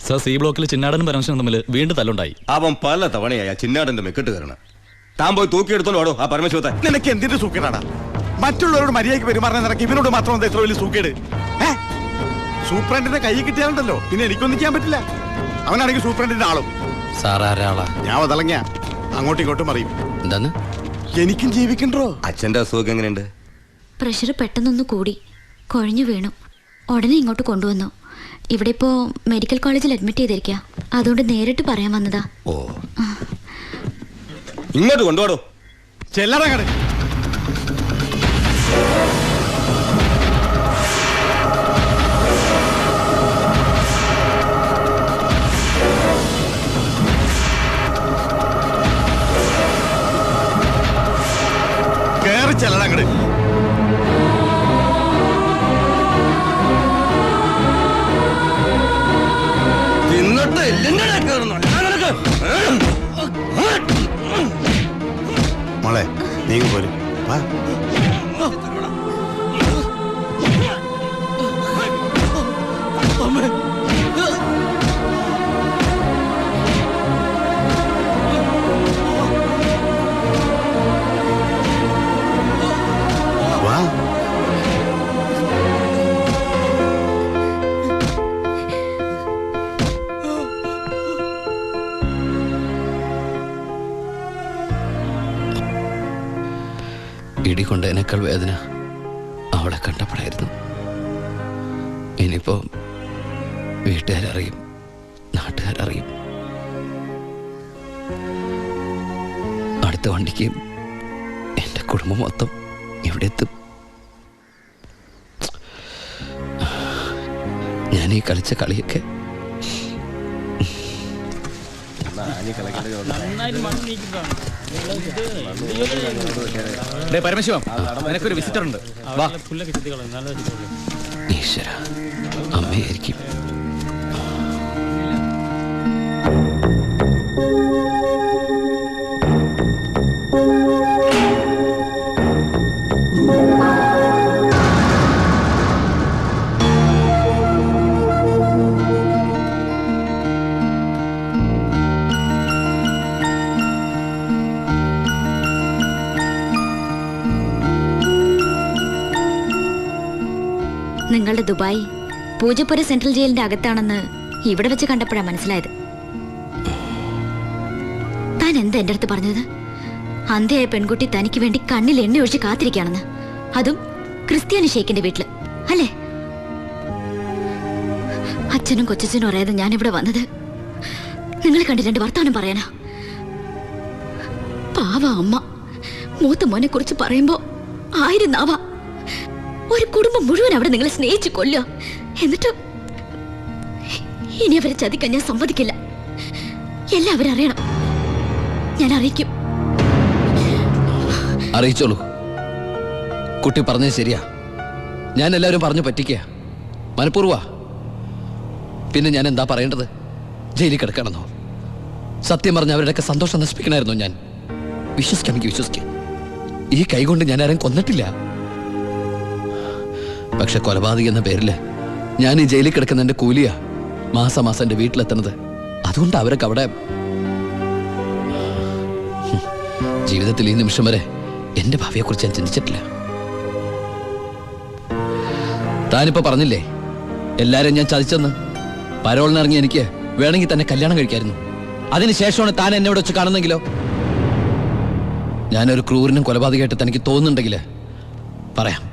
Sir, C ബ്ലോക്കിൽ ചിന്നാടനും പരമശിവനും തമ്മിൽ വീണ്ടും തല്ലുണ്ടായി. അവൻ പല തവണയായി ചിന്നാടന്റെ മെക്കിട്ട് കയറണം. താൻ പോയി തൂക്കിയെടുത്തോണ്ട് ഓടോ ആ പരമശിവത്തെ. നിനക്ക് എന്തിന്റെ സൂക്കേടാടാ? മറ്റുള്ളവരോട് മര്യാദയ്ക്ക് പെരുമാറാൻ നിനക്ക് ഇവനോട് മാത്രം എന്താ ഇത്ര വലിയ സൂക്കേട്? സൂപ്രണ്ടിന്റെ കൈ കിട്ടിയാലുണ്ടല്ലോ പിന്നെ എനിക്കൊന്നും ചെയ്യാൻ പറ്റില്ല. അവനാണെങ്കിൽ സൂപ്രണ്ടിന്റെ ആളും. ഞാൻ വതളങ്ങിയ അങ്ങോട്ടും ഇങ്ങോട്ടും അറിയും. എന്താണ്? എനിക്കും ജീവിക്കണ്ടോ? അച്ഛന്റെ അസുഖം എങ്ങനെയുണ്ട്? പ്രഷർ പെട്ടെന്നൊന്ന് കൂടി കുഴഞ്ഞു വീണു. ഉടനെ ഇങ്ങോട്ട് കൊണ്ടുവന്നു. ഇവിടെ ഇപ്പോ മെഡിക്കൽ കോളേജിൽ അഡ്മിറ്റ് ചെയ്തിരിക്കുക. അതുകൊണ്ട് നേരിട്ട് പറയാൻ വന്നതാ. ഓ, ഇങ്ങോട്ട് കൊണ്ടുപോടോ. ചെല്ലറങ്ങട്. കേറി ചെല്ലറങ്ങട്. മോളെ നീങ്ങ പോലും ഇടികൊണ്ടതിനേക്കാൾ വേദന അവളെ കണ്ടപ്പോഴായിരുന്നു. ഇനിയിപ്പോ വീട്ടുകാരറിയും, നാട്ടുകാരറിയും. അടുത്ത വണ്ടിക്ക് എൻ്റെ കുടുംബം മൊത്തം ഇവിടെ എത്തും. ഞാൻ ഈ കളിച്ച കളിയൊക്കെ പരമശിവം, നിനക്കൊരു വിസിറ്റർ ഉണ്ട്. ഈശ്വര, അമ്മയായിരിക്കും. നിങ്ങളുടെ ദുബായ് പൂജപ്പുര സെൻട്രൽ ജയിലിന്റെ അകത്താണെന്ന് ഇവിടെ വെച്ച് കണ്ടപ്പോഴാണ് മനസ്സിലായത്. താൻ എന്താ എന്റെ അടുത്ത് പറഞ്ഞത്? അന്ധയായ പെൺകുട്ടി തനിക്ക് വേണ്ടി കണ്ണിൽ എണ്ണ ഒഴിച്ച് കാത്തിരിക്കുകയാണെന്ന്. അതും ക്രിസ്ത്യാനി ഷേഖിന്റെ വീട്ടില്, അല്ലേ? അച്ഛനും കൊച്ചച്ഛനും അറിയാതെ ഞാൻ ഇവിടെ വന്നത് നിങ്ങളെ കണ്ട് രണ്ട് വർത്താനം പറയാനാ. പാവ അമ്മ മൂത്ത മോനെ കുറിച്ച് പറയുമ്പോ 1000 നാവാ. ഒരു കുടുംബം മുഴുവൻ അവിടെ നിങ്ങളെ സ്നേഹിച്ചു കൊല്ലുക. എന്നിട്ട് ഇനി അവരെ ചതിക്കാൻ ഞാൻ സമ്മതിക്കില്ല. എല്ലാവരും അറിയണം. ഞാൻ അറിയിക്കും. അറിയിച്ചോളൂ. കുട്ടി പറഞ്ഞത് ശരിയാ. ഞാൻ എല്ലാവരും പറഞ്ഞു പറ്റിക്കുക, മനഃപൂർവ്വ. പിന്നെ ഞാൻ എന്താ പറയേണ്ടത്? ജയിലിൽ കിടക്കണമെന്നോ? സത്യം പറഞ്ഞ അവരുടെയൊക്കെ സന്തോഷം നശിപ്പിക്കണമായിരുന്നോ ഞാൻ? വിശ്വസിക്കാമെങ്കിൽ വിശ്വസിക്കാം. ഈ കൈകൊണ്ട് ഞാൻ ആരും കൊന്നിട്ടില്ല. പക്ഷെ കൊലപാതകി എന്ന പേരില് ഞാൻ ഈ ജയിലിൽ കിടക്കുന്ന എന്റെ കൂലിയാ മാസം മാസം എന്റെ വീട്ടിലെത്തുന്നത്. അതുകൊണ്ട് അവരൊക്കെ അവിടെ. ജീവിതത്തിൽ ഈ നിമിഷം വരെ എന്റെ ഭാവിയെ കുറിച്ച് ഞാൻ ചിന്തിച്ചിട്ടില്ല. താനിപ്പോ പറഞ്ഞില്ലേ എല്ലാരും ഞാൻ ചതിച്ചെന്ന്. പരോളിനിറങ്ങി എനിക്ക് വേണമെങ്കിൽ തന്നെ കല്യാണം കഴിക്കായിരുന്നു. അതിനുശേഷമാണ് താൻ എന്നെ ഇവിടെ വെച്ച് കാണുന്നെങ്കിലോ? ഞാനൊരു ക്രൂരനും കൊലപാതകമായിട്ട് തനിക്ക് തോന്നുന്നുണ്ടെങ്കിൽ പറയാം,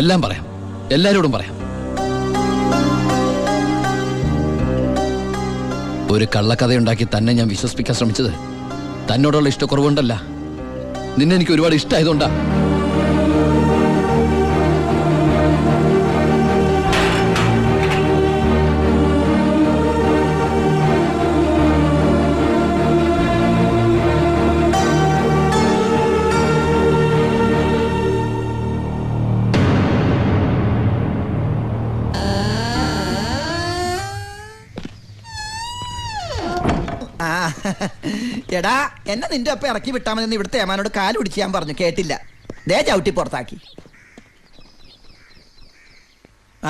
എല്ലാം പറയാം, എല്ലാരോടും പറയാം. ഒരു കള്ളക്കഥയുണ്ടാക്കി തന്നെ ഞാൻ വിശ്വസിപ്പിക്കാൻ ശ്രമിച്ചത് തന്നോടുള്ള ഇഷ്ടക്കുറവുണ്ടല്ല, നിന്നെ എനിക്ക് ഒരുപാട് ഇഷ്ടമായതുകൊണ്ടാ. എടാ, എന്നെ നിന്റെ ഒപ്പം ഇറക്കി വിട്ടാ മതി. ഇവിടുത്തെ ഏമാനോട് കാല് പിടിച്ച് ഞാൻ പറഞ്ഞു, കേട്ടില്ല. ദേ ചവിട്ടി പുറത്താക്കി.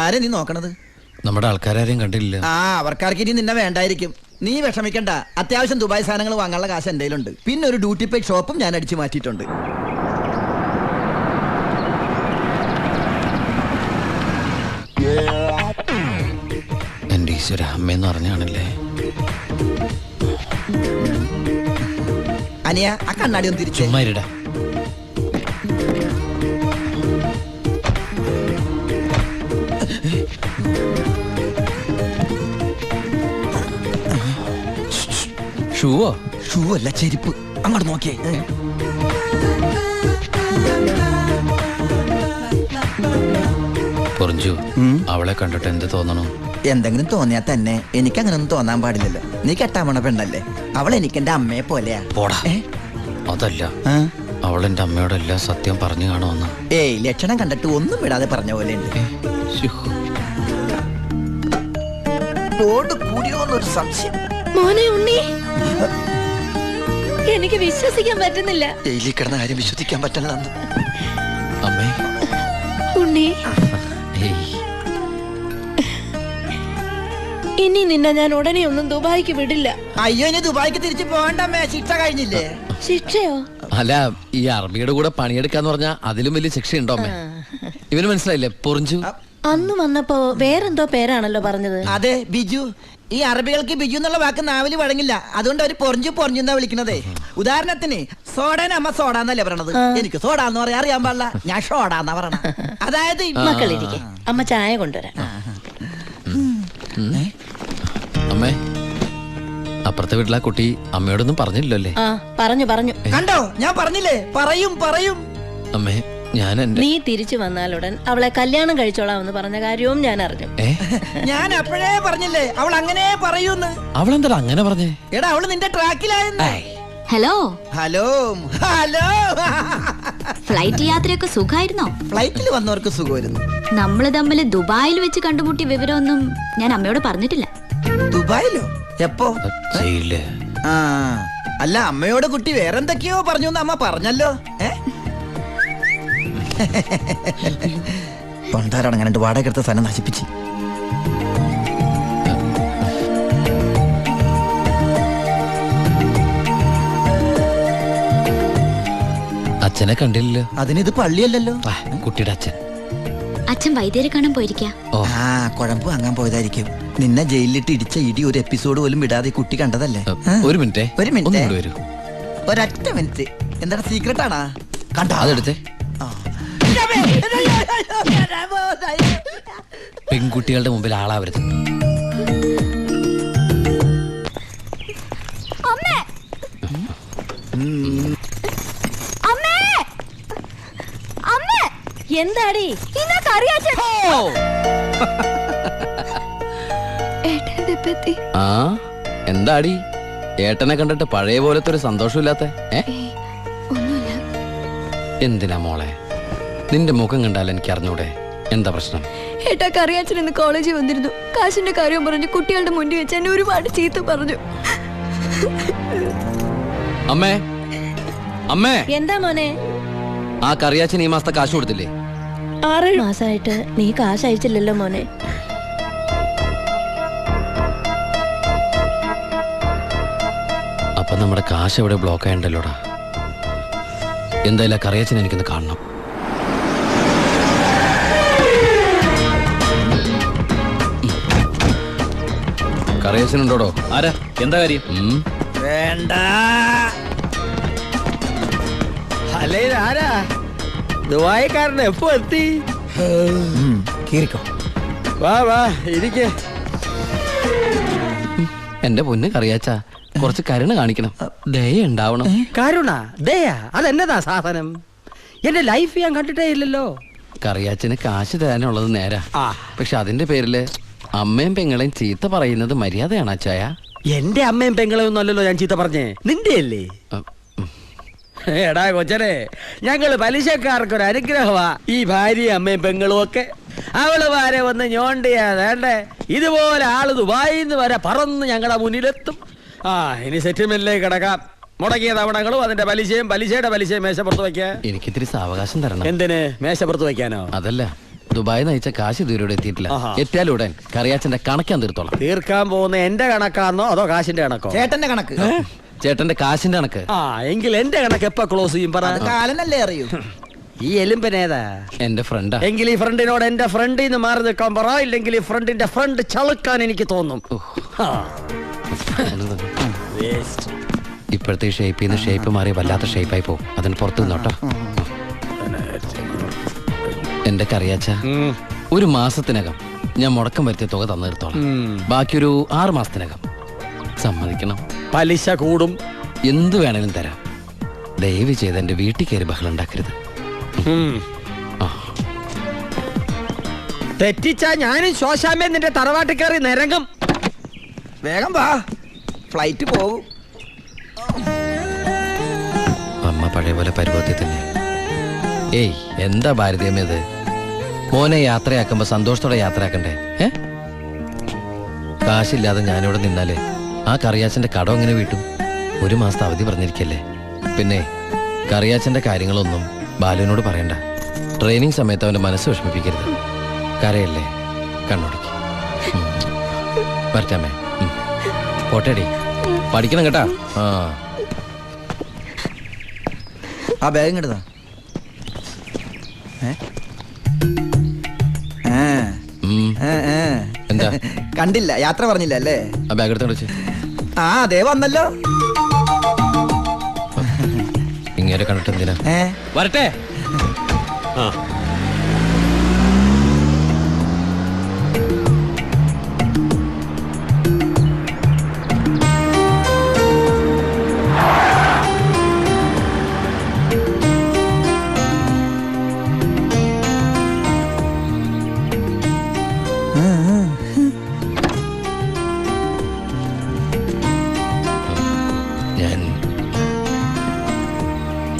ആരെ നീ നോക്കണത്? നമ്മുടെ ആൾക്കാരെയും കണ്ടില്ല. ആ അവർക്കാർക്ക് ഇനി നിന്നെ വേണ്ടായിരിക്കും. നീ വിഷമിക്കണ്ട, അത്യാവശ്യം ദുബായ് സാധനങ്ങൾ വാങ്ങാനുള്ള കാശ് എൻ്റെ കയ്യിലുണ്ട്. പിന്നെ ഒരു ഡ്യൂട്ടി പെയ്ഡ് ഷോപ്പും ഞാൻ അടിച്ചു മാറ്റിയിട്ടുണ്ട്. എന്റെ ഈശ്വര, അമ്മയെന്ന് പറഞ്ഞാണല്ലേ. അനിയ ആ കണ്ണാടി ഒന്ന് തിരിച്ചു. ചുമ്മാരിടാ. ഷൂവോ? ഷൂ അല്ല, ചെരുപ്പ്. അങ്ങോട്ട് നോക്കിയേ. പൊറിഞ്ചു, അവളെ കണ്ടിട്ട് എന്ത് തോന്നണു? എന്തെങ്കിലും തോന്നിയാ തന്നെ എനിക്ക് അങ്ങനൊന്നും തോന്നാൻ പാടില്ലല്ലോ. നീ കെട്ടാമണ പെണ്ണല്ലേ, അവൾ എനിക്ക് എന്റെ അമ്മയെ പോലെയാ. പോടാ. അതല്ല, അവളെന്റെ അമ്മയോടെല്ലാം സത്യം പറഞ്ഞു കാണുമെന്ന്. ഏയ്, ലക്ഷണം കണ്ടിട്ട് ഒന്നും വിടാതെ പറഞ്ഞ പോലെ ഉണ്ട്. കൂടിയോന്നൊരു സംശയം. മോനെ ഉണ്ണി, എനിക്ക് വിശ്വസിക്കാൻ പറ്റുന്നില്ല. ജയിലിൽ കിടന്ന കാര്യം വിശ്വസിക്കാൻ പറ്റില്ല. അമ്മേ. ഉണ്ണി, ഇനി നിന്നെ ഞാൻ ഉടനെ ഒന്നും ദുബായിക്ക് വിടില്ല. അയ്യോ, ഇനി ദുബായിക്ക് തിരിച്ചു പോകണ്ടമ്മേ, ശിക്ഷ കഴിഞ്ഞില്ലേ? ശിക്ഷയോ? അല്ല, ഈ അറബിയുടെ കൂടെ പണിയെടുക്കാന്ന് പറഞ്ഞാ അതിലും വലിയ ശിക്ഷയുണ്ടോ അമ്മേ? ഇവന് മനസ്സിലായില്ലേ പൊറിഞ്ചു? അന്ന് വന്നപ്പോ വേറെന്തോ പേരാണല്ലോ പറഞ്ഞത്. അതെ, ബിജു. ഈ അറബികൾക്ക് ബിജു എന്നുള്ള വാക്ക് നാവില് വഴങ്ങില്ല. അതുകൊണ്ട് അവര് പൊറിഞ്ചു പൊറിഞ്ഞുന്നാ വിളിക്കണതേ. ഉദാഹരണത്തിന് സോഡേനെ അമ്മ സോഡാന്നല്ലേ പറയണത്. എനിക്ക് സോഡാന്ന് പറയാൻ അറിയാൻ പാടില്ല, ഞാൻ ഷോഡാന്നാ പറയണ. അതായത് മക്കളിരിക്കെ, അമ്മ ചായ കൊണ്ടുവരാം. അമ്മേ, അപ്പുറത്തെ വീട്ടിലെ കുട്ടി അമ്മയോടൊന്നും പറഞ്ഞില്ലല്ലോ അല്ലേ? ആ, പറഞ്ഞു പറഞ്ഞു. കണ്ടോ, ഞാൻ പറഞ്ഞില്ലേ, പറയും പറയും. അമ്മേ, ഞാൻ നീ തിരിച്ചു വന്നാലുടൻ അവളെ കല്യാണം കഴിച്ചോളാമെന്ന് പറഞ്ഞ കാര്യവും ഞാൻ അറിഞ്ഞു. ഞാൻ അപ്പോഴേ പറഞ്ഞില്ലേ അവൾ അങ്ങനെ പറയൂന്ന്. അവളെന്താ അങ്ങനെ പറഞ്ഞേ? എടാ, അവള് നിന്റെ ട്രാക്കിലായെന്ന്. Hello hello hello. ഫ്ലൈറ്റ് യാത്രയൊക്കെ സുഖമായിരുന്നോ? ഫ്ലൈറ്റിൽ വന്നവർക്ക് സുഖമായിരുന്നു. നമ്മള് തമ്മിൽ ദുബായിൽ വെച്ച് കണ്ടുമുട്ടിയ വിവരമൊന്നും ഞാൻ അമ്മയോട് പറഞ്ഞിട്ടില്ല. ദുബായിലോ? എപ്പോ? ജയിലില്. ആ, അല്ല, അമ്മയോട് കുട്ടി വേറെന്തൊക്കെയോ പറഞ്ഞു എന്ന് അമ്മ പറഞ്ഞല്ലോ. പണ്ടാരടങ്ങാണ്ട് വാടക എടുത്ത സ്ഥലം നശിപ്പിച്ച്. അച്ഛനെ കണ്ടില്ലല്ലോ. അതിനിത് പള്ളിയല്ലല്ലോ. കുട്ടിയുടെ അച്ഛൻ. അച്ഛൻ വൈദ്യരെ കാണാൻ പോയിരിക്കാ. ആ, കുഴമ്പ് വാങ്ങാൻ പോയതായിരിക്കും. നിന്നെ ജയിലിലിട്ട് ഇടിച്ച ഇടി ഒരു എപ്പിസോഡ് പോലും വിടാതെ കുട്ടി കണ്ടതല്ലേ? ഒരു മിനിറ്റ്, ഒരു മിനിറ്റ്, ഒന്നും വരൂ. ഒരൊറ്റ മിനിറ്റ്. എന്താണ് സീക്രട്ട് ആണാ? കണ്ടോ? അതെടുത്തേ. പെൺകുട്ടികളുടെ മുമ്പിൽ ആളാവരുത്. എന്താടി ആ, എന്താടി ഏട്ടനെ കണ്ടിട്ട് പഴയ പോലത്തെ ഒരു സന്തോഷമില്ലാത്ത? എന്തിനാ മോളെ? നിന്റെ മുഖം കണ്ടാൽ എനിക്ക് അറിഞ്ഞൂടെ എന്താ പ്രശ്നം? ഏട്ടാ, കറിയാച്ചൻ ഇന്ന് കോളേജിൽ വന്നിരുന്നു. കാശിന്റെ കാര്യം പറഞ്ഞു കുട്ടികളുടെ മുന്നിൽ വെച്ച് എന്നെ ഒരുപാട് ചീത്ത പറഞ്ഞു. അമ്മേ, അമ്മേ. എന്താ മോനെ? ആ കറിയാച്ചൻ ഈ മാസത്തെ കാശ് കൊടുത്തില്ലേ? 6 മാസമായിട്ട് നീ കാശ് അയച്ചില്ലല്ലോ മോനെ. അപ്പൊ നമ്മുടെ കാശ് എവിടെ ബ്ലോക്ക് ആയണ്ടല്ലോടാ. എന്തായാലും കറിയാച്ചൻ എനിക്കൊന്ന് കാണണം. കറിയാച്ചനുണ്ടോടോ? ആരാ? എന്താ കാര്യം? വേണ്ട. അല്ലേ, ആരാ? ദുബായിക്കാരൻ എപ്പോ എത്തി? കീറിക്കോ. വാ വാ, ഇരിക്കേ. എന്റെ പൊന്ന് കറിയാച്ച, കുറച്ച് കരുണ കാണിക്കണം, ദയ ഉണ്ടാവണം. കരുണ, ദയ, അതെന്നതാ സാധനം? എന്റെ ലൈഫ് ഞാൻ കണ്ടിട്ടേ ഇല്ലല്ലോ. കറിയാച്ചന് കാശ് തരാനുള്ളത് നേരാ. പക്ഷെ അതിന്റെ പേരില് അമ്മയും പെങ്ങളെയും ചീത്ത പറയുന്നത് മര്യാദയാണ് അച്ചായ? എന്റെ അമ്മയും പെങ്ങളെ ഒന്നും അല്ലല്ലോ ഞാൻ ചീത്ത പറഞ്ഞേ, നിന്റെ അല്ലേ? എടാ കൊച്ചനെ, ഞങ്ങള് പലിശക്കാർക്കൊരു അനുഗ്രഹമാ ഈ ഭാര്യയും അമ്മയും പെങ്ങളും ഒക്കെ. അവള് വരെ വന്ന് ഞോണ്ടിയാ വേണ്ടേ, ഇതുപോലെ ആള് ദുബായിന്ന് വരെ പറന്ന് ഞങ്ങളുടെ മുന്നിലെത്തും. ആ, ഇനി സെറ്റിൽമെന്റിലേക്ക് കിടക്കാം. മുടക്കിയ തവണകളും അതിന്റെ പലിശയുടെ പലിശയും മേശപ്പുറത്ത് വയ്ക്കാൻ എനിക്കിത്തിരി സാവകാശം തരണം. എന്തിന്? മേശപ്പുറത്ത് വയ്ക്കാനോ? അതല്ല, ദുബായി നയിച്ച കാശ് ഇതുവരെ എത്തിയിട്ടില്ല. എത്തിയാലും ഉടൻ കറിയാച്ചന്റെ കണക്കാൻ തീർത്തോളാം. തീർക്കാൻ പോകുന്ന എന്റെ കണക്കാണോ അതോ കാശിന്റെ കണക്കോ? ചേട്ടന്റെ കണക്ക്. ചേട്ടന്റെ കാശിന്റെ കണക്ക്. എങ്കിൽ എന്റെ കണക്ക് എപ്പ ക്ലോസ് ചെയ്യും പറ. കാലനല്ലേ അറിയൂ. ഈ എലുമ്പനേതാ? എന്റെ ഫ്രണ്ടാ. എങ്കിൽ ഈ ഫ്രണ്ടിനോട് എന്റെ ഫ്രണ്ടിൽ നിന്ന് മാറി നിൽക്കാൻ പറ, ഇല്ലെങ്കിൽ ഈ ഫ്രണ്ടിന്റെ ഫ്രണ്ട് ചളുക്കാൻ എനിക്ക് തോന്നും. ഇപ്പോഴത്തെ ഷേപ്പിൽ നിന്ന് ഷേപ്പ് മാറി വല്ലാത്ത ഷേപ്പായി പോകും. അതിന് പുറത്ത് നിന്നോട്ടോ. എന്റെ കറിയാച്ച, ഒരു മാസത്തിനകം ഞാൻ മുടക്കം വരുത്തിയ തുക തന്നു തീർത്തോളാം. ബാക്കിയൊരു 6 മാസത്തിനകം. സമ്മതിക്കണം. പലിശ കൂടും. എന്ത് വേണേലും തരാം. ദയവ് ചെയ്ത് എന്റെ വീട്ടിൽ കയറി ബഹളം ഉണ്ടാക്കരുത്. തെറ്റിച്ചാ ഞാനും ശോശാമ്മ നിന്റെ തറവാട്ടിൽ കയറി നിരങ്ങും. വേഗം വാ, ഫ്ലൈറ്റ് പോകും. അമ്മ പഴയ പോലെ പരുവത്തിൽ തന്നെ. ഏയ്, എന്താ ഭാരതീയമേത്? മോനെ യാത്രയാക്കുമ്പോ സന്തോഷത്തോടെ യാത്രയാക്കണ്ടേ? കാശില്ലാതെ ഞാനിവിടെ നിന്നാലേ ആ കറിയാച്ചന്റെ കടം എങ്ങനെ വീട്ടും? 1 മാസത്തെ അവധി പറഞ്ഞിരിക്കല്ലേ. പിന്നെ കറിയാച്ചന്റെ കാര്യങ്ങളൊന്നും ബാലുവിനോട് പറയണ്ട. ട്രെയിനിങ് സമയത്ത് അവന്റെ മനസ്സ് വിഷമിപ്പിക്കരുത്. കരയല്ലേ, കണ്ണുടിക്ക്. വരട്ടാമേ. പോട്ടേടി, പഠിക്കണം കേട്ടാ. ആ ബാഗ് ഇങ്ങോട്ടാ. എന്താ കണ്ടില്ല, യാത്ര പറഞ്ഞില്ല അല്ലേ? ആ ബാഗ് എടുത്തോണ്ട് വെച്ച്. ആ അതേ വന്നല്ലോ. ഇങ്ങനെ കണ്ടിട്ട് എന്തിനാ? വരട്ടെ.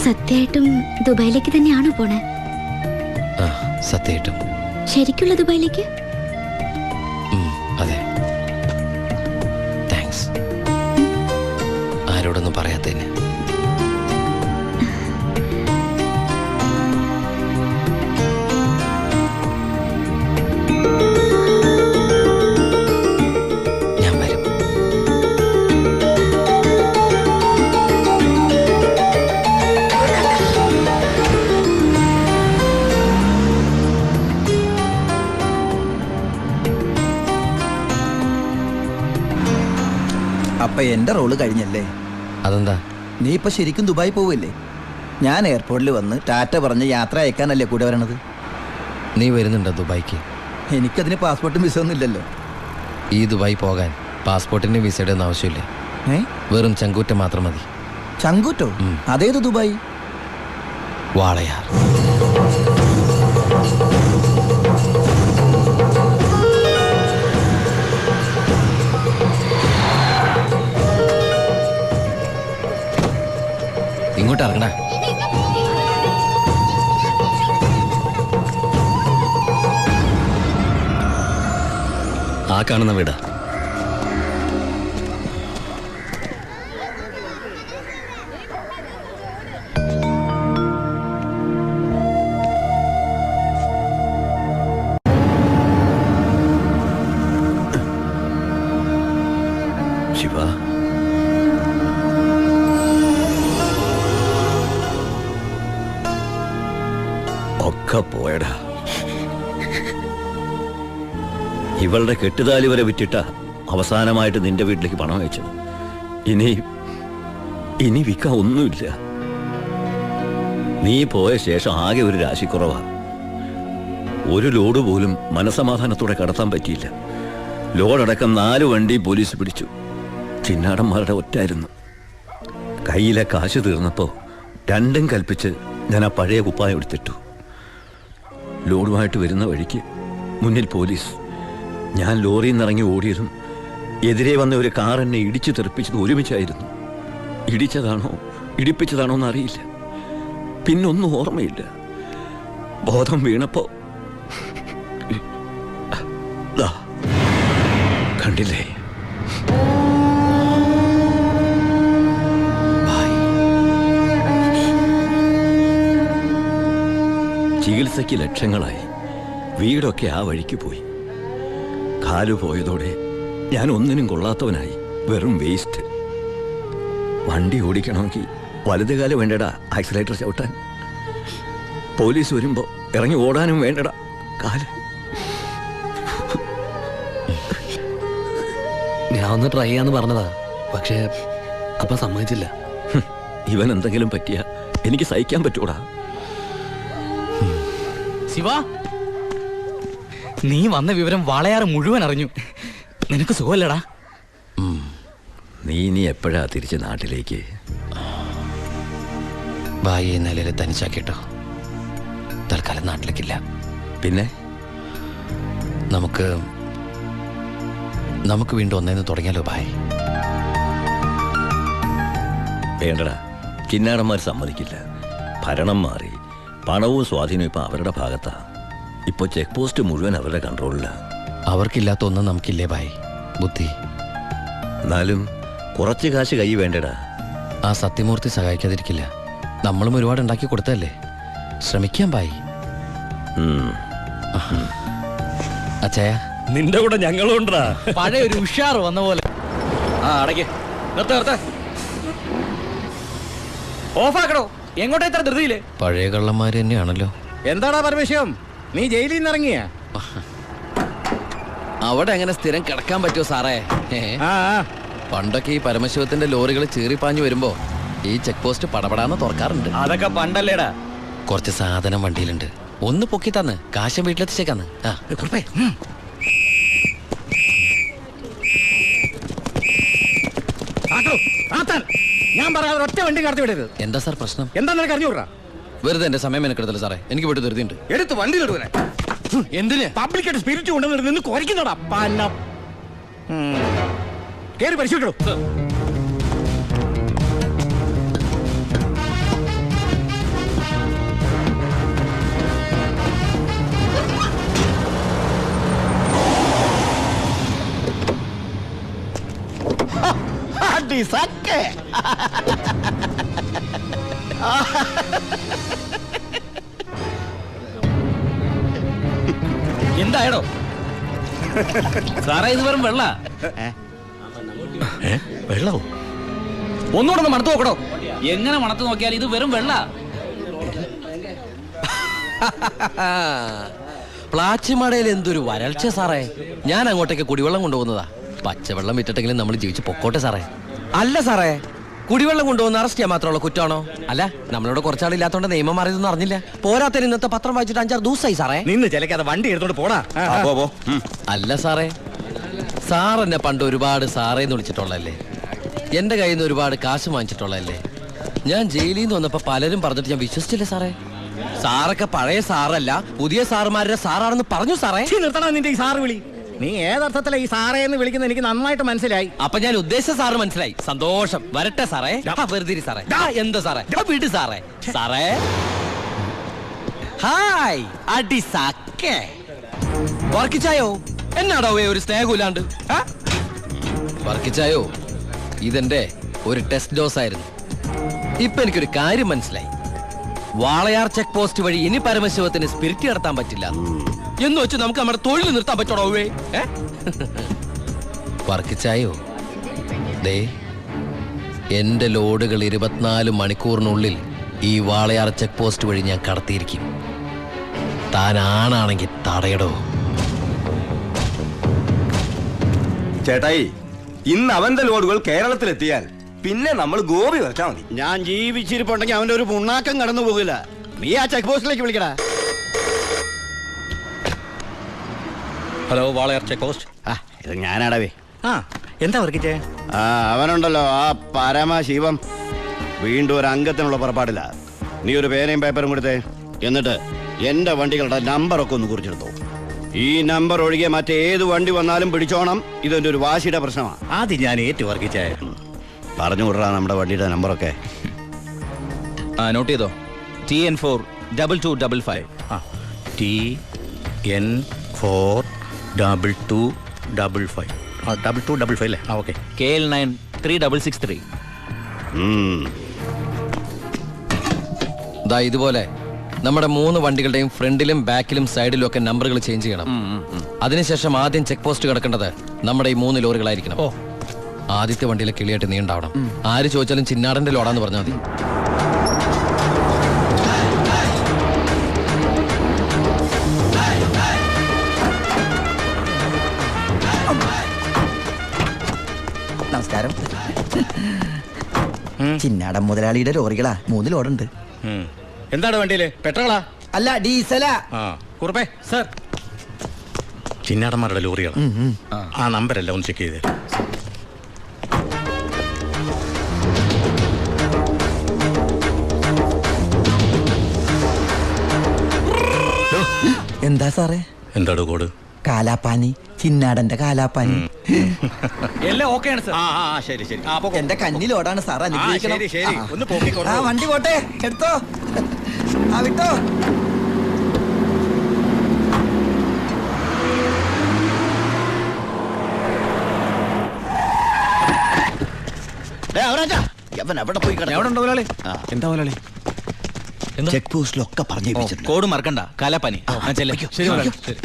സത്യമായിട്ടും ദുബായിലേക്ക് തന്നെയാണോ പോണേ? സത്യമായിട്ടും. ശരിക്കുള്ള ദുബായിലേക്ക്? അതെ. താങ്ക്സ്. ആരോടൊന്നും പറയാത്തതിന്. ഞാൻ വരും. അപ്പൊ എന്റെ റോള് കഴിഞ്ഞല്ലേ? അതെന്താ? നീ ഇപ്പൊ ശരിക്കും ദുബായി പോവില്ലേ? ഞാൻ എയർപോർട്ടിൽ വന്ന് ടാറ്റ പറഞ്ഞ് യാത്ര അയക്കാനല്ലേ കൂടെ വരണത്? നീ വരുന്നുണ്ടോ ദുബായിക്ക്? എനിക്കതിന് പാസ്പോർട്ടും വിസ ഒന്നും ഇല്ലല്ലോ. ഈ ദുബായി പോകാൻ പാസ്പോർട്ടിന്റെ വിസയുടെ ഒന്നും ആവശ്യമില്ല. വെറും ചങ്കൂറ്റം മാത്രം മതി. ചങ്കൂറ്റോ? അതേത് ദുബായി? വാളയാർ. ഇങ്ങോട്ട് ഇറങ്ങണ. ആ കാണുന്ന വീടാ. ശിവ, ഒക്കെ പോയടാ. ഇവളുടെ കെട്ടുതാലി വരെ വിറ്റിട്ട അവസാനമായിട്ട് നിന്റെ വീട്ടിലേക്ക് പണം അയച്ചത്. ഇനി വിൽക്കാൻ ഒന്നുമില്ല. നീ പോയ ശേഷം ആകെ ഒരു രാശിക്കുറവാ. ഒരു ലോഡ് പോലും മനസമാധാനത്തോടെ കടത്താൻ പറ്റിയില്ല. ലോഡടക്കം 4 വണ്ടി പോലീസ് പിടിച്ചു. ചിന്നാടന്മാരുടെ ഒറ്റായിരുന്നു. കയ്യിലെ കാശ് തീർന്നപ്പോ രണ്ടും കൽപ്പിച്ച് ഞാൻ ആ പഴയ കുപ്പായം എടുത്തിട്ടു. ലോഡുമായിട്ട് വരുന്ന വഴിക്ക് മുന്നിൽ പോലീസ്. ഞാൻ ലോറിയിൽ നിന്നിറങ്ങി ഓടിയതും എതിരെ വന്ന ഒരു കാർ എന്നെ ഇടിച്ചു തെറിപ്പിച്ചത് ഒരുമിച്ചായിരുന്നു. ഇടിച്ചതാണോ ഇടിപ്പിച്ചതാണോ എന്നറിയില്ല. പിന്നൊന്നും ഓർമ്മയില്ല. ബോധം വീണപ്പോ കണ്ടില്ലേ? ചികിത്സയ്ക്ക് ലക്ഷങ്ങളായി. വീടൊക്കെ ആ വഴിക്ക് പോയി. കാലു പോയതോടെ ഞാൻ ഒന്നിനും കൊള്ളാത്തവനായി, വെറും വേസ്റ്റ്. വണ്ടി ഓടിക്കണമെങ്കിൽ വലത് കാലം വേണ്ടടാ ആക്സിലേറ്റർ ചവിട്ടാൻ. പോലീസ് വരുമ്പോ ഇറങ്ങി ഓടാനും വേണ്ടടാ കാല്. ഞാൻ ഒന്ന് ട്രൈ ചെയ്യാന്ന് പറഞ്ഞതാ, പക്ഷേ അപ്പൊ സമ്മതിച്ചില്ല. ഇവൻ എന്തെങ്കിലും പറ്റിയ എനിക്ക് സഹിക്കാൻ പറ്റൂടാ. ശിവ, നീ വന്ന വിവരം വാളയാറ് മുഴുവൻ അറിഞ്ഞു. നിനക്ക് സുഖമല്ലടാ? നീ ഇനി എപ്പോഴാ തിരിച്ച് നാട്ടിലേക്ക്? ഭായിയെ നിലയിൽ തനിച്ചാക്കിട്ടോ. തൽക്കാലം നാട്ടിലേക്കില്ല. പിന്നെ നമുക്ക് വീണ്ടും ഒന്നേന്ന് തുടങ്ങിയാലോ ഭായ്? വേണ്ടടാ, കിന്നാടന്മാർ സമ്മതിക്കില്ല. ഭരണം മാറി, പണവും സ്വാധീനവും ഇപ്പൊ അവരുടെ ഭാഗത്താ. ഇപ്പൊ ചെക്ക് പോസ്റ്റ് മുഴുവൻ അവരുടെ കൺട്രോളിലാ. അവർക്കില്ലാത്ത ഒന്നും നമുക്കില്ലേ ഭായ്? ബുദ്ധി. എന്നാലും കുറച്ച് കാശ് കൈ വേണ്ടടാ. ആ സത്യമൂർത്തി സഹായിക്കാതിരിക്കില്ല. നമ്മളും ഒരുപാട് ഉണ്ടാക്കി കൊടുത്തല്ലേ. ശ്രമിക്കാം ഭായ്. അച്ഛയ, നിന്റെ കൂടെ ഞങ്ങളും ഉണ്ടാ. പഴയ ഒരു ഉഷാർ വന്ന പോലെ. അടയ്ക്ക്, നിർത്ത ഓഫാക്കണോ? എങ്ങോട്ടാ ഇത്ര ധൃതിയില്? പഴയ കള്ളന്മാര് തന്നെയാണല്ലോ. എന്താടാ പരമേശ്വരം, നീ ജയിലിൽ നിന്ന് ഇറങ്ങിയ? അവിടെ എങ്ങനെ സ്ഥിരം കിടക്കാൻ പറ്റുമോ സാറേ? പണ്ടൊക്കെ ഈ പരമശിവത്തിന്റെ ലോറികൾ ചീറിപ്പാഞ്ഞു വരുമ്പോ ഈ ചെക്ക് പോസ്റ്റ് പടപടാന്ന് തുറക്കാറുണ്ട്. അതൊക്കെ പണ്ടല്ലേടാ. കുറച്ച് സാധനം വണ്ടിയിലുണ്ട്, ഒന്ന് പൊക്കി തന്ന് കാശം വീട്ടിലെത്തിച്ചേക്കാന്ന്. ഞാൻ പറയാതെ ഒറ്റ വണ്ടി കടത്തി വിടരുത്. എന്താ സാർ പ്രശ്നം? എന്താ നിനക്ക് അറിഞ്ഞൂടാ? വെറുതെ എന്റെ സമയം മെനക്കെടുത്തല്ല സാറേ, എനിക്ക് വീട്ടിൽ ധൃതിയുണ്ട്. എടുത്ത് വണ്ടിയിലിടുവനെ. എന്തിന്? പബ്ലിക്കായിട്ട് സ്പിരിറ്റ് കൊണ്ടുവന്നിട്ട് നിന്ന് കുറയ്ക്കുന്നോടാ പന്ന. കേറി പരിശോധിക്കണോ? എന്തായടോ സാറേ? ഇത് വെറും വെള്ള. വെള്ളോ? ഒന്നുകൂടെ ഒന്ന് മണത്ത് നോക്കണോ? എങ്ങനെ മണത്ത് നോക്കിയാൽ ഇത് വെറും വെള്ള. പ്ലാച്ചിമടയിൽ എന്തൊരു വരൾച്ച സാറേ. ഞാൻ അങ്ങോട്ടേക്ക് കുടിവെള്ളം കൊണ്ടുപോകുന്നതാ. പച്ചവെള്ളം വിറ്റിട്ടെങ്കിലും നമ്മൾ ജീവിച്ച് പൊക്കോട്ടെ സാറേ. അല്ല സാറേ, കുടിവെള്ളം കൊണ്ടുപോകുന്ന അറസ്റ്റ് ചെയ്യാൻ മാത്രമുള്ള കുറ്റമാണോ? അല്ല, നമ്മളോട് കുറച്ചാളില്ലാത്തോണ്ട് നിയമം മാറിയതൊന്നും അറിഞ്ഞില്ല. പോരാത്തതിന് ഇന്നത്തെ പത്രം വായിച്ചിട്ട് 5-6 ദിവസമായി സാറേ. നിന്ന് ചിലക്കാതെ വണ്ടി എടുത്തോണ്ട് പോടാ. അല്ല സാറേ, സാർ എന്നെ പണ്ട് ഒരുപാട് സാറേന്ന് വിളിച്ചിട്ടുള്ളല്ലേ. എന്റെ കയ്യിൽ നിന്ന് ഒരുപാട് കാശ് വാങ്ങിച്ചിട്ടുള്ളല്ലേ. ഞാൻ ജയിലിൽ നിന്ന് വന്നപ്പോ പലരും പറഞ്ഞിട്ട് ഞാൻ വിശ്വസിച്ചില്ലേ സാറേ. സാറൊക്കെ പഴയ സാറല്ല, പുതിയ സാറുമാരുടെ സാറാണെന്ന് പറഞ്ഞു സാറേ. നിർത്തണ നിന്റെ ഈ സാറ് വിളി. നീ ഏതർത്ഥത്തിലാ ഈ സാറേ എന്ന് വിളിക്കുന്നത് എനിക്ക് നന്നായിട്ട് മനസ്സിലായി. അപ്പൊ ഞാൻ ഉദ്ദേശിച്ച സാറ് മനസ്സിലായി. സന്തോഷം. വരട്ടെ സാറേ. വെറുതെ സാറേ. എന്താ സാറേ? വിട് സാറേ. സാറേ ഹായ്. അടി സാക്കേ വർക്കിച്ചായോ? എന്നാടോ ഒരു സ്നേഹമില്ലാണ്ട്? വർക്കിച്ചായോ, ഇതെന്റെ ഒരു ടെസ്റ്റ് ഡോസ് ആയിരുന്നു. ഇപ്പൊ എനിക്കൊരു കാര്യം മനസ്സിലായി. വാളയാർ ചെക്ക് പോസ്റ്റ് വഴി ഇനി പരമശിവത്തിന് സ്പിരിറ്റ് നടത്താൻ പറ്റില്ല എന്ന് വെച്ച് നമുക്ക് നമ്മുടെ തൊഴിൽ നിർത്താൻ പറ്റണോ? വർക്കിച്ചായോ, ദേ എന്റെ ലോഡുകൾ 24 മണിക്കൂറിനുള്ളിൽ ഈ വാളയാർ ചെക്ക് പോസ്റ്റ് വഴി ഞാൻ കടത്തിയിരിക്കും. താൻ ആണാണെങ്കിൽ തടയടോ. ചേട്ടായി, ഇന്ന് അവന്റെ ലോഡുകൾ കേരളത്തിലെത്തിയാൽ പിന്നെ നമ്മൾ ഗോപി വരച്ചാ മതി. ഞാൻ ജീവിച്ചിരിപ്പുണ്ടെങ്കിൽ അവന്റെ ഒരു പുണ്ണാക്കം കടന്നു പോകില്ല. നീ ആ ചെക്ക് പോസ്റ്റിലേക്ക് വിളിക്കടാ. Hello, Walayar check post. ഇത് ഞാനാടവേ. എന്താ വർക്കിച്ചേ? അവനുണ്ടല്ലോ ആ പരമശിവം, വീണ്ടും ഒരു അംഗത്തിനുള്ള പുറപ്പാടില്ല. നീ ഒരു പേനയും പേപ്പറും കൊടുത്തേ. എന്നിട്ട് എന്റെ വണ്ടികളുടെ നമ്പറൊക്കെ ഒന്ന് കുറിച്ചെടുത്തോ. ഈ നമ്പർ ഒഴികെ മറ്റേത് വണ്ടി വന്നാലും പിടിച്ചോണം. ഇതെന്റെ ഒരു വാശിയുടെ പ്രശ്നമാണ്. ആദ്യം ഞാൻ ഏറ്റു വർക്കിച്ചേ. പറഞ്ഞു വിടറാ നമ്മുടെ വണ്ടിയുടെ നമ്പറൊക്കെ. നോട്ട് ചെയ്തോ. TN4 2255. TN4 2255. 2255 അല്ലേ? ഓക്കെ. KL9 3663. ദാ ഇതുപോലെ നമ്മുടെ 3 വണ്ടികളുടെയും ഫ്രണ്ടിലും ബാക്കിലും സൈഡിലും ഒക്കെ നമ്പറുകൾ ചേഞ്ച് ചെയ്യണം. അതിനുശേഷം ആദ്യം ചെക്ക് പോസ്റ്റ് കിടക്കേണ്ടത് നമ്മുടെ ഈ 3 ലോറികളായിരിക്കണം. ആദ്യത്തെ വണ്ടിയിലെ കിളിയായിട്ട് നീ ഉണ്ടാവണം. ആര് ചോദിച്ചാലും ചിന്നാടന്റെ ലോഡാന്ന് പറഞ്ഞാൽ മതി. നമസ്കാരം. ചിന്നാടൻ മുതലാളിയുടെ ലോറികളാ, 3 ലോഡുണ്ട്. എന്താണ് വണ്ടിയില്? പെട്രോളാ? അല്ല, ഡീസലാ. കുറുപ്പേ സർ, ചിന്നാടന്മാരുടെ ലോറിയാണ്. ആ നമ്പരല്ല ഒന്ന് ചെക്ക് ചെയ്തേ. എന്താ സാറേ? എന്താണ് കോഡ്? കാലാപ്പാനി, ചിന്നാടന്റെ കാലാപ്പാനി. എല്ലാം ഓക്കെയാണ് സർ. ശരി ശരി. എന്റെ കന്നിലോടാണ് സാർ, അനുഗ്രഹിക്കണം. ശരി ശരി, ഒന്ന് പോക്കിക്കോളൂ. ആ വണ്ടി പോട്ടെ, എടുത്തോ. ആ വിട്ടോ. അവിടെ പോയി ചെക്ക് പോസ്റ്റിലൊക്കെ പറഞ്ഞു. കോഡ് മറക്കണ്ട, കാലാപ്പാനി. ശരി.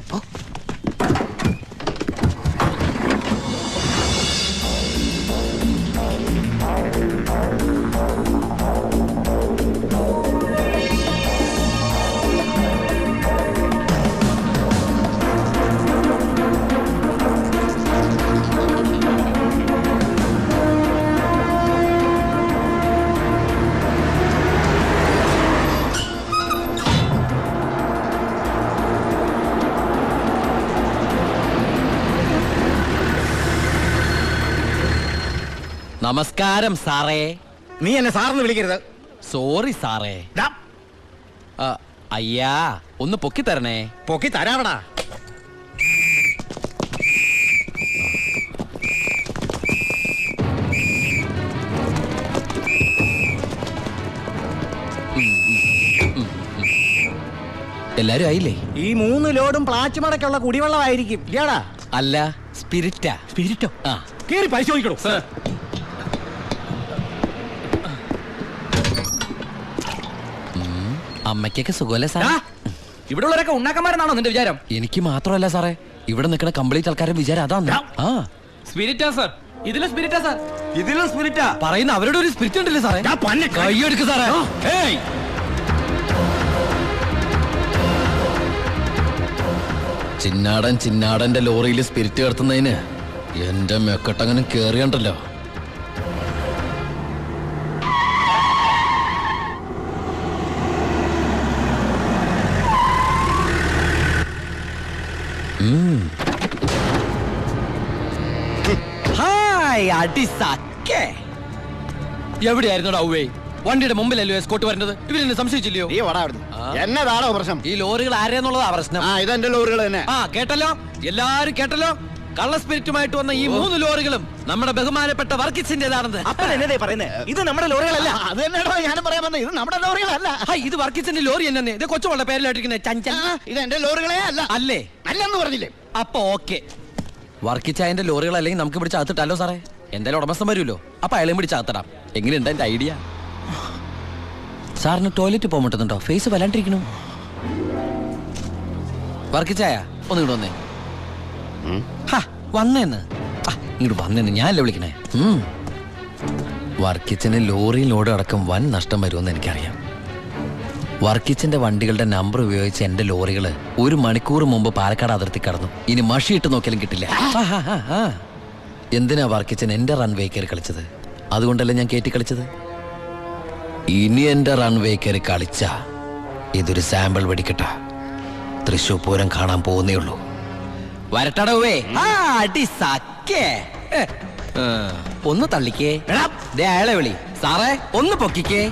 നമസ്കാരം സാറേ. നീ എന്നെ സാറിന് വിളിക്കരുത്. സോറി സാറേ. അയ്യാ, ഒന്ന് പൊക്കി തരണേ. പൊക്കി തരാവടാ. എല്ലാരും ആയില്ലേ? ഈ 3 ലോഡും പ്ലാച്ചുമടക്കുള്ള കുടിവെള്ളമായിരിക്കും. ഇയാടാ? അല്ല, സ്പിരിറ്റാ. സ്പിരിറ്റോ? ആ, കേറി പരിശോധിക്കണോ? സർ, അമ്മയ്ക്കൊക്കെ സുഖമല്ലേ സാറേ? ഇവിടെ ഉള്ളവരൊക്കെ ഉണ്ണാക്കന്മാരെന്നാണോ നിന്റെ വിചാരം? എനിക്ക് മാത്രമല്ല സാറേ, ഇവിടെ നിൽക്കുന്ന കംപ്ലീറ്റ് ആൾക്കാരുടെ വിചാരം അതാണ്. ആ, സ്പിരിറ്റാ സർ, ഇതിലെ സ്പിരിറ്റാ സർ. ഇതിലും സ്പിരിറ്റാ പറയുന്ന അവരുടെ ഒരു സ്പിരിറ്റ് ഉണ്ടല്ലേ സാറേ? കൈയെടുക്ക് സാറേ. ഏയ്, ചിന്നാടന്റെ ലോറിയിൽ സ്പിരിറ്റ് കടത്തുന്നതിന് എന്റെ മെക്കട്ടങ്ങനെ കേറിയണ്ടല്ലോ. എവിടെയായിരുന്നു ഔവേ? വണ്ടിയുടെ മുമ്പിലല്ലോ എസ്കോട്ട് വരുന്നത്. ഇവരെന്നെ സംശയിച്ചില്ലയോ? നീ വടാ അവിടുന്ന്. എന്നതാണോ പ്രശ്നം? ഈ ലോറികൾ ആരെന്നുള്ളതാ പ്രശ്നം. ഇതെന്റെ ലോറികൾ തന്നെ. കേട്ടല്ലോ, എല്ലാരും കേട്ടല്ലോ. കള്ള സ്പിരിറ്റുമായിട്ട് വന്ന ഈ 3 ലോറികളും നമ്മുടെ ബഹുമാനപ്പെട്ട വർക്കിച്ചിന്റേതാണെന്ന്. ഇത് നമ്മുടെ ലോറികളല്ല. അത് തന്നെയാണോ ഞാനും പറയാൻ വന്നത്. ഇത് നമ്മുടെ ലോറികളല്ല. ഇത് വർക്കിച്ചിന്റെ ലോറി തന്നെ. ഇത് കൊച്ചുവളുടെ പേരിലായിട്ടിരിക്കുന്നത് ചഞ്ചൽ. ഇത് എന്റെ ലോറികളെ അല്ല. അല്ലേ? അല്ലെന്ന് പറഞ്ഞില്ലേ? അപ്പൊ ഓക്കെ. വർക്കിച്ചായന്റെ ലോറികൾ അല്ലെങ്കിൽ നമുക്ക് പിടിച്ച് അകത്തിട്ടല്ലോ സാറേ. എന്തായാലും ഉടമസ്ഥൻ വരുമല്ലോ, അപ്പൊ അയാളെയും പിടിച്ച് അകത്തിടാം. എങ്ങനെയുണ്ട് എന്റെ ഐഡിയ? സാറിന് ടോയ്ലറ്റ് പോകാൻ പറ്റുന്നുണ്ടോ? ഫേസ് വല്ലാണ്ടിരിക്കണു. വർക്കിച്ചായ ഒന്ന് ഇങ്ങോട്ട് വന്നേ. വന്നേന്ന് ഇങ്ങോട്ട് വന്നേന്ന് ഞാനല്ലേ വിളിക്കണേ. വർക്കിച്ചന് ലോറിയിൽ ലോഡ് അടക്കം വൻ നഷ്ടം വരുമെന്ന് എനിക്കറിയാം. വർക്കിച്ചന്റെ വണ്ടികളുടെ നമ്പർ ഉപയോഗിച്ച് എന്റെ ലോറികൾ 1 മണിക്കൂർ മുമ്പ് പാലക്കാട് അതിർത്തി കടന്നു. ഇനി മഷിയിട്ട് നോക്കിയാലും കിട്ടില്ല. എന്തിനാ വർക്കിച്ചൻ എന്റെ റൺവേ കയറി കളിച്ചത്? അതുകൊണ്ടല്ലേ ഞാൻ കയറ്റി കളിച്ചത്. ഇനി എന്റെ റൺവേ കയറി കളിച്ച ഇതൊരു സാമ്പിൾ വെടിക്കട്ട. തൃശൂർ പൂരം കാണാൻ പോകുന്നേ ഉള്ളൂ. വരട്ടടവേ. ഒന്ന് തള്ളിക്കേ. അയാളെ വിളി. സാറേ ഒന്ന് പൊക്കിക്കേ.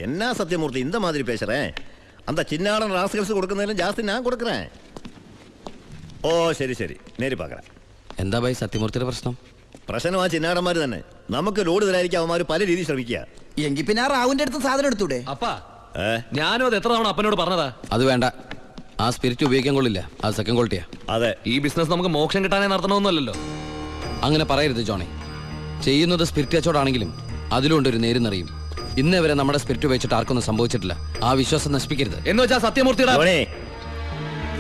என்ன சத்தியமூர்த்தி இந்த மாதிரி பேசுறேன்? அந்த சின்னாடன் ராஸ்கல்ஸ் கொடுക്കുന്നതിലും ജാസ്തി ഞാൻ കൊടുക്കறேன். ഓ ശരി ശരി, നേരി പാക്കറ. എന്താ ഭായി സത്യമൂർത്തിയുടെ പ്രശ്നം? പ്രശ്നം ആ ചിന്നാടന്മാർ തന്നെ. നമുക്ക് ലോഡ് തരാതിരിക്കാൻ അവന്മാർ പല രീതിയിൽ ശ്രമിക്കുക. എങ്കിൽ പിന്നെ ആ റാവുന്റെ അടുത്ത് സാധനം എടുത്തൂടെ? അപ്പാ, ഞാനും അത് എത്ര തവണ അപ്പനോട് പറഞ്ഞതാ. അത് വേണ്ട. ആ സ്പിരിറ്റ് ഉപയോഗിക്കാൻ കൊള്ളില്ല. അത് സെക്കൻഡ് ക്വാളിറ്റിയാ. അതെ, ഈ ബിസിനസ് നമുക്ക് മോക്ഷം കിട്ടാനേ നടത്തണമെന്നല്ലോ. അങ്ങനെ പറയരുത് ജോണി. ചെയ്യുന്നത് സ്പിരിറ്റ് കച്ചവടമാണെങ്കിലും അതിലുണ്ട് ഒരു നേരുന്നറിയും. ഇന്നേ വരെ നമ്മുടെ സ്പിരിറ്റ് ഉപയോഗിച്ചിട്ട് ആർക്കൊന്നും സംഭവിച്ചിട്ടില്ല. ആ വിശ്വാസം നശിപ്പിക്കരുത്. എന്ന് വെച്ചാൽ സത്യമൂർത്തിയുടെ ജോണി,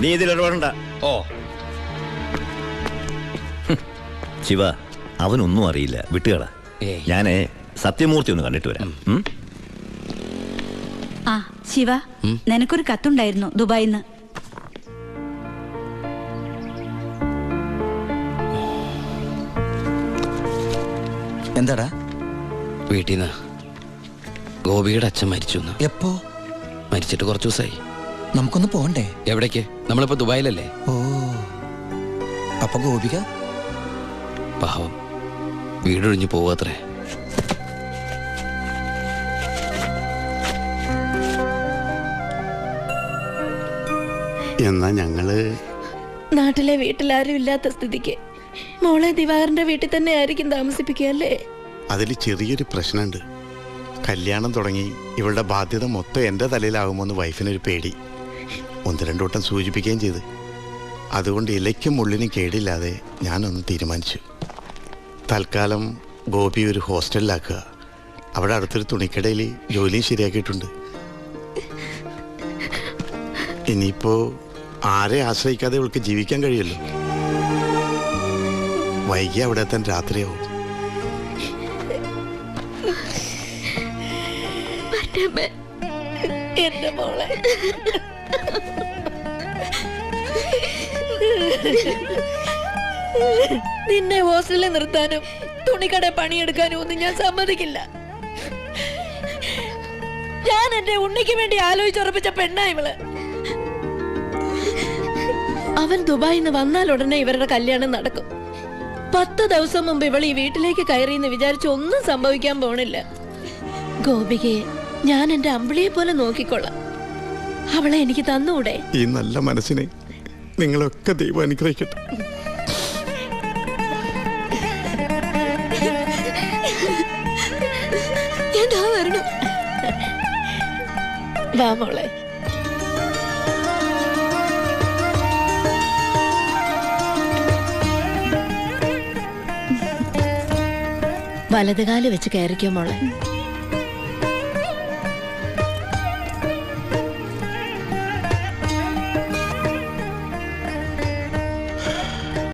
നീ ഇതിലിടപെടണ്ട. ഓ ശിവ, അവനൊന്നും അറിയില്ല, വിട്ടുകള. ഏയ്. ഞാനേ സത്യമൂർത്തി ഒന്ന് കണ്ടിട്ട് വരാം. ആ ശിവ, നിനക്കൊരു കത്തുണ്ടായിരുന്നു ദുബായിന്ന്. എന്താടാ? വീട്ടിൽ നിന്ന് ഗോപിയുടെ അച്ഛൻ മരിച്ചു. എപ്പോ? മരിച്ചിട്ട് കുറച്ചു ദിവസമായി. നമുക്കൊന്ന് പോണ്ടേ? എവിടേക്ക്? നമ്മളിപ്പോ ദുബായിലല്ലേ. ഓ, അപ്പൊ ഗോപിക പാവം വീടൊഴിഞ്ഞു പോവാത്രേ. എന്നാ ഞങ്ങള് നാട്ടിലെ വീട്ടിലാരും ഇല്ലാത്ത സ്ഥിതിക്ക് മോളെ ദിവാകരന്റെ വീട്ടിൽ തന്നെ ആയിരിക്കും താമസിപ്പിക്കുക അല്ലേ? അതിൽ ചെറിയൊരു പ്രശ്നമുണ്ട്. കല്യാണം തുടങ്ങി ഇവളുടെ ബാധ്യത മൊത്തം എൻ്റെ തലയിലാകുമോന്ന് വൈഫിനൊരു പേടി. 1-2 വട്ടം സൂചിപ്പിക്കുകയും ചെയ്ത്. അതുകൊണ്ട് ഇലയ്ക്കും മുള്ളിനും കേടില്ലാതെ ഞാനൊന്ന് തീരുമാനിച്ചു. തൽക്കാലം ഗോപി ഒരു ഹോസ്റ്റലിലാക്കുക. അവിടെ അടുത്തൊരു തുണിക്കടയിൽ ജോലിയും ശരിയാക്കിയിട്ടുണ്ട്. ഇനിയിപ്പോ ആരെ ആശ്രയിക്കാതെ ഇവൾക്ക് ജീവിക്കാൻ കഴിയുമല്ലോ. വൈകി അവിടെ എത്താൻ രാത്രിയാവും. എന്റെ മോളെ നിന്നെ ഹോസ്റ്റലിൽ നിർത്താനും തുണിക്കട പണിയെടുക്കാനും ഒന്നും ഞാൻ സമ്മതിക്കില്ല. ഞാൻ എന്റെ ഉണ്ണിക്ക് വേണ്ടി ആലോചിച്ചുറപ്പിച്ച പെണ്ണാ ഇവള്. അവൻ ദുബായിന്ന് വന്നാൽ ഉടനെ ഇവരുടെ കല്യാണം നടക്കും. 10 ദിവസം മുമ്പ് ഇവൾ ഈ വീട്ടിലേക്ക് കയറിയെന്ന് വിചാരിച്ച് ഒന്നും സംഭവിക്കാൻ പോണില്ല. ഗോപികയെ ഞാൻ എന്റെ അമ്പിളിയെ പോലെ നോക്കിക്കൊള്ളാം. അവളെ എനിക്ക് തന്നൂടെ? ഈ നല്ല മനസ്സിനെ നിങ്ങളൊക്കെ ദൈവം അനുഗ്രഹിക്കട്ടെ. എന്താ വരണം? വാ മോളെ. വലതുകാല് വെച്ച് കയറിക്കോ മോളെ.